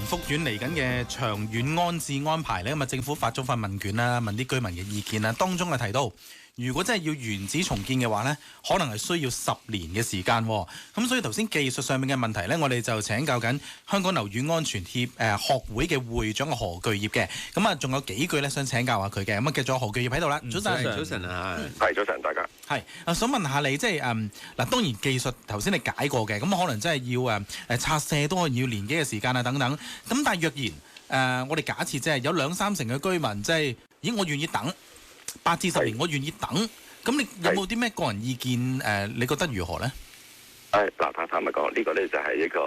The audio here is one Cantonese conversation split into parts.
福苑嚟緊嘅長遠安置安排呢，咁啊政府發咗份問卷啦，問啲居民嘅意見啦，當中係提到，如果真係要原址重建嘅話呢，可能係需要10年嘅時間。咁所以頭先技術上面嘅問題呢，我哋就請教緊香港樓宇安全協學會嘅會長何巨業嘅。咁啊，仲有幾句呢想請教下佢嘅。咁啊，繼續何巨業喺度啦。早晨，早晨啊，係早晨，大家係想問下你，即係嗱，當然技術頭先你解過嘅，咁可能真係要拆卸都可能要年幾嘅時間啊等等。咁但係若然我哋假設即係有2-3成嘅居民即係，咦我願意等8至10年，我願意等，咁你有冇啲咩個人意見？你覺得如何呢？嗱，坦白講，呢個咧就係一個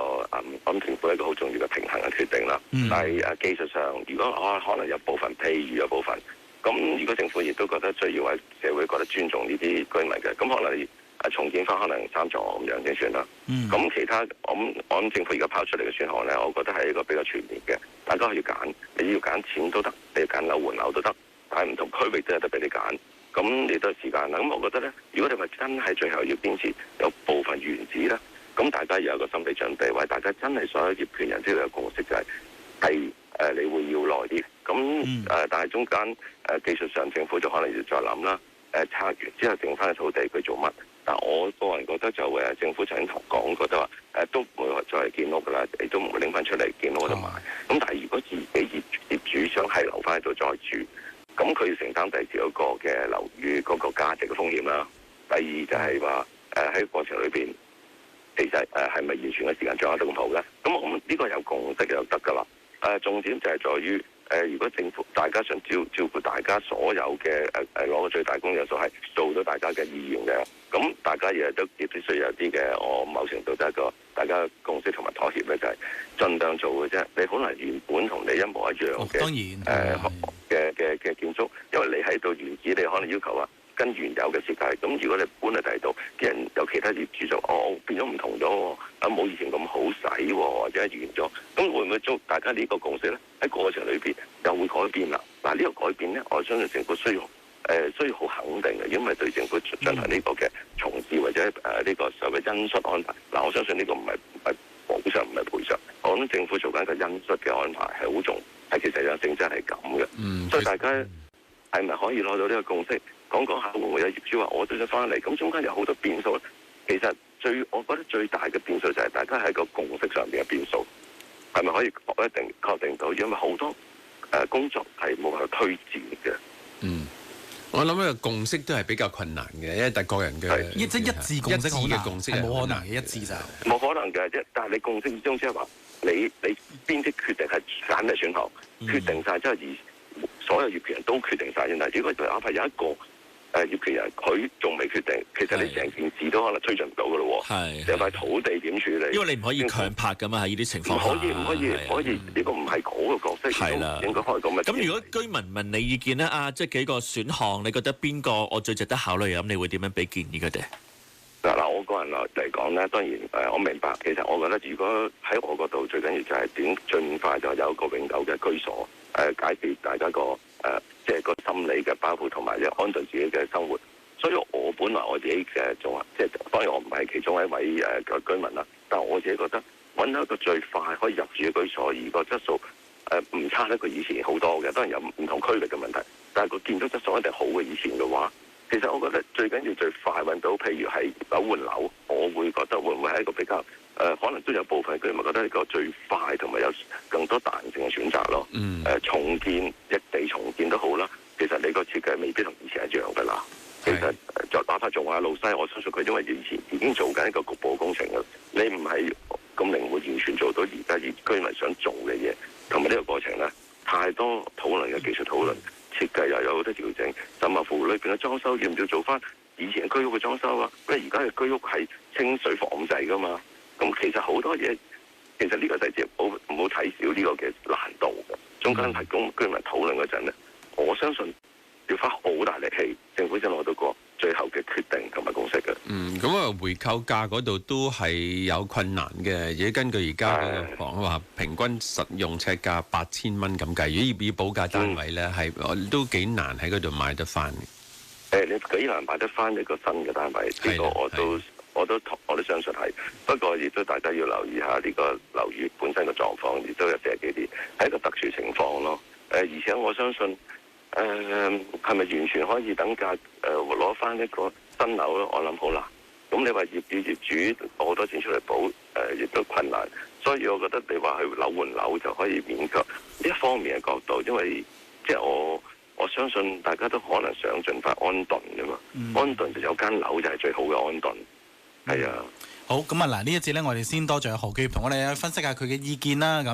咁政府一個好重要嘅平衡嘅決定啦。但係技術上，如果可能有部分，譬如有部分，咁如果政府亦都覺得需要喺社會覺得尊重呢啲居民嘅，咁可能重建翻可能3座咁樣先算啦。咁其他我諗政府而家拋出嚟嘅選項咧，我覺得係一個比較全面嘅，大家可以揀，你要揀錢都得，你要揀樓換樓都得，但係唔同區域都有得俾你揀。咁你都係時間啦。咁我覺得咧，如果你話真係最後要堅持有部分原址咧，咁大家要有個心理準備，或者大家真係所有業權人都要有共識，就係你會要耐啲。咁但係中間技術上政府就可能要再諗啦。拆完之後剩翻嘅土地佢做乜？但我個人覺得就政府曾經講過，覺得話都唔會再係建屋噶啦，亦都唔會拎翻出嚟建屋嗰度賣。咁但係如果自己業主想係留翻喺度再住，咁佢要承擔第二嗰個嘅樓宇嗰個價值嘅風險啦。第二就係話喺過程裏邊，其實係咪完全嘅時間掌握得咁好咧？咁我呢個有共識就得㗎啦。重點就係在於如果政府大家想照顧大家所有嘅攞個最大公約數係做到大家嘅意願嘅，咁大家亦都必須有啲嘅，我某程度都係一個大家共識同埋妥協咧，就係盡量做嘅啫。你可能原本同你一模一樣嘅，嘅建築，因為你喺度原址，你可能要求話跟原有嘅設計。咁如果你搬去第二度，啲人有其他業主就變咗唔同咗，冇以前咁好使，或者係完咗，咁會唔會做大家呢個共識咧？喺過程裏邊又會改變啦。嗱，呢個改變咧，我相信政府需要好肯定嘅，因為對政府進行呢個嘅重置或者呢個所謂因素安排。嗱，我相信呢個唔係補償，唔係賠償。我諗政府做緊一個因素嘅安排係好重要，係其實有性質係咁嘅。所以大家係咪可以攞到呢個共識？講下會唔會有業主話我都想翻嚟？咁中間有好多變數。其實我覺得最大嘅變數就係大家喺個共識上邊嘅變數，係咪可以一定確定到？因為好多工作係冇辦法推展嘅。我諗呢個共識都係比較困難嘅，因為但個人嘅即係一致共識嘅共識係冇可能嘅，一致就冇可能嘅啫。但係你共識之中即係話你邊啲決定係揀嘅選項，決定晒之後而所有業權人都決定晒。但係如果哪怕有一個業權人佢仲未決定，其實你成件事都可能推進唔到噶咯。係成塊土地點處理？因為你唔可以強拍噶嘛，喺呢啲情況下。唔可以，呢個唔係嗰個角色。係啦，應該開咁嘅。咁如果居民問你意見咧，即係幾個選項，你覺得邊個我最值得考慮？咁你會點樣俾建議佢哋？嗱，我個人嚟講咧，當然我明白。其實我覺得，如果喺我嗰度最緊要就係點盡快就有一個永久嘅居所，解決大家個即係個心理嘅包袱同埋安頓自己嘅生活。所以我本來我自己嘅做即係當然我唔係其中一位居民啦，但係我自己覺得揾到一個最快可以入住嘅居所，而個質素唔差得過以前好多嘅。當然有唔同區域嘅問題，但係個建築質素一定好過以前嘅話。其實我覺得最緊要最快揾到，譬如係樓換樓，我會覺得會唔會係一個比較可能都有部分居民覺得一個最快同埋有更多彈性嘅選擇咯。重建一地重建都好啦，其實你個設計未必同以前一樣㗎啦。其實就哪怕做下路西，我相信佢因為以前已經做緊一個局部工程㗎，你唔係咁靈活完全做到而家居民想做嘅嘢，同埋呢個過程咧太多討論嘅技術討論。設計又有好多調整，甚至乎裏邊嘅裝修要唔要做翻以前嘅居屋嘅裝修啊？因為而家嘅居屋係清水防制噶嘛，咁其實好多嘢，其實呢個細節唔好睇少呢個嘅難度嘅。中間提供居民討論嗰陣咧，我相信要花好大力氣，政府先攞到個最後嘅決定同埋共識嘅。咁回購價嗰度都係有困難嘅，而且根據而家嘅房話，平均實用尺價8000蚊咁計，如果以補價單位咧，係都幾難喺嗰度買得翻。你幾難買得翻一個新嘅單位？呢個我我都相信係。不過亦都大家要留意下呢個樓宇本身嘅狀況，亦都有借幾啲係一個特殊情況咯。而且我相信係咪完全可以等價攞翻一個新樓咧？我諗好難。咁你話業主攞好多錢出嚟補亦都困難。所以我覺得你話去樓換樓就可以勉強呢一方面嘅角度，因為即係我相信大家都可能想盡快安頓㗎嘛。安頓就有間樓就係最好嘅安頓。係啊。好，咁啊嗱，呢一節咧，我哋先多謝何巨業同我哋分析下佢嘅意見啦。咁